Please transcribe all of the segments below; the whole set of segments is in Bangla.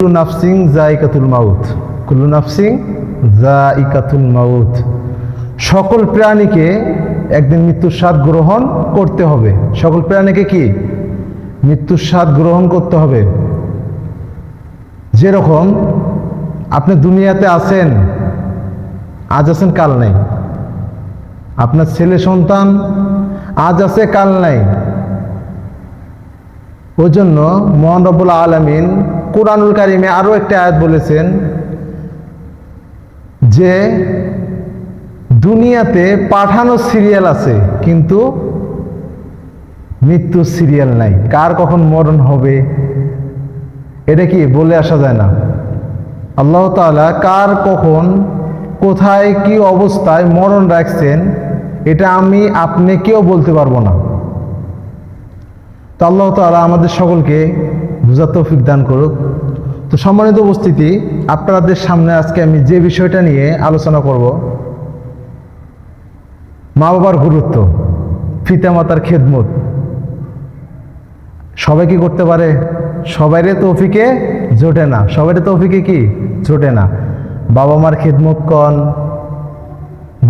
কুল্লু নাফসিং যায়িকাতুল মাউত, কুল্লু নাফসিং যায়িকাতুল মাউত। সকল প্রাণীকে একদিন মৃত্যুর স্বাদ গ্রহণ করতে হবে। সকল প্রাণীকে কি মৃত্যুর স্বাদ গ্রহণ করতে হবে। যেরকম আপনি দুনিয়াতে আছেন, আজ আছেন কাল নাই। আপনার ছেলে সন্তান আজ আছে কাল নাই। ওই জন্য মহান রব্বুল আলামিন কুরআনুল কারীমে আরো একটা আয়াত বলেছেন যে দুনিয়াতে পাঠানো সিরিয়াল আছে কিন্তু মৃত্যু সিরিয়াল নাই। কার কখন মরণ হবে এটা কি বলে আসা যায় না। আল্লাহ তাআলা কার কখন কোথায় কি অবস্থায় মরণ রাখছেন এটা আমি আপনি কেউ বলতে পারবো না। তো আল্লাহ তাআলা আমাদের সকলকে বুঝার তৌফিক দান করুক। তো সম্মানিত উপস্থিতি, আপনাদের সামনে আজকে আমি যে বিষয়টা নিয়ে আলোচনা করব, মা বাবার গুরুত্ব, পিতামাতার খেদমত। সবাই কি করতে পারে? সবাইরে তৌফিকে জোটে না। সবাইরে তৌফিকে কি জোটে না। বাবা মার খেদমত কন,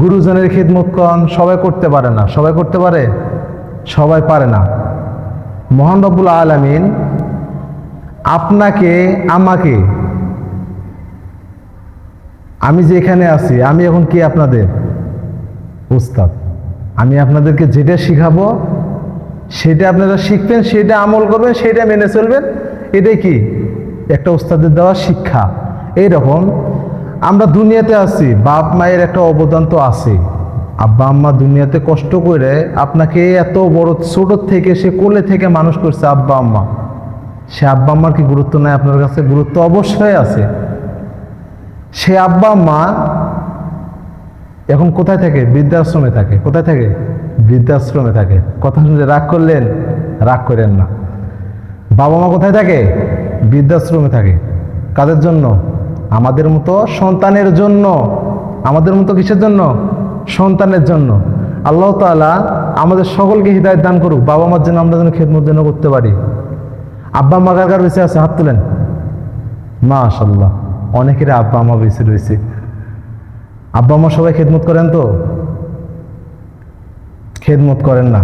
গুরুজনের খেদমত কন, সবাই করতে পারে না। সবাই করতে পারে? সবাই পারে না। মহান রব্বুল আলামিন আপনাকে আমাকে, আমি যে এখানে আছি, আমি এখন কি আপনাদের উস্তাদ। আমি আপনাদেরকে যেটা শিখাবো সেটা আপনারা শিখবেন, সেটা আমল করবেন, সেটা মেনে চলবেন। এটাই কি একটা উস্তাদের দেওয়া শিক্ষা। এইরকম আমরা দুনিয়াতে আছি, বাপ মায়ের একটা অবদান তো আছে। আব্বা আম্মা দুনিয়াতে কষ্ট করে আপনাকে এত বড় ছোট থেকে সে কোলে থেকে মানুষ করছে আব্বা আম্মা। সে আব্বা আম্মার কি গুরুত্ব নাই আপনার কাছে? গুরুত্ব অবশ্যই আছে। সে আব্বা আম্মা এখন কোথায় থাকে? বৃদ্ধাশ্রমে থাকে। কোথায় থাকে? বৃদ্ধাশ্রমে থাকে। কথা শুনলে রাগ করলেন? রাগ করেন না। বাবা মা কোথায় থাকে? বৃদ্ধাশ্রমে থাকে। কাদের জন্য? আমাদের মতো সন্তানের জন্য। আমাদের মতো কিসের জন্য? সন্তানের জন্য। আল্লাহ তাআলা আমাদের সকলকে হিদায়াত দান করুক। বাবা মার জন্য আমরা যেন খেদমত যেন করতে পারি। আব্বা আম্মা কার কার বেঁচে আছে? হাত তুলেন। মাশাআল্লাহ, অনেকের আব্বা আম্মা বেঁচে রয়েছে। আব্বা আম্মা সবাই খেদমত করেন তো? খেদমত করেন না।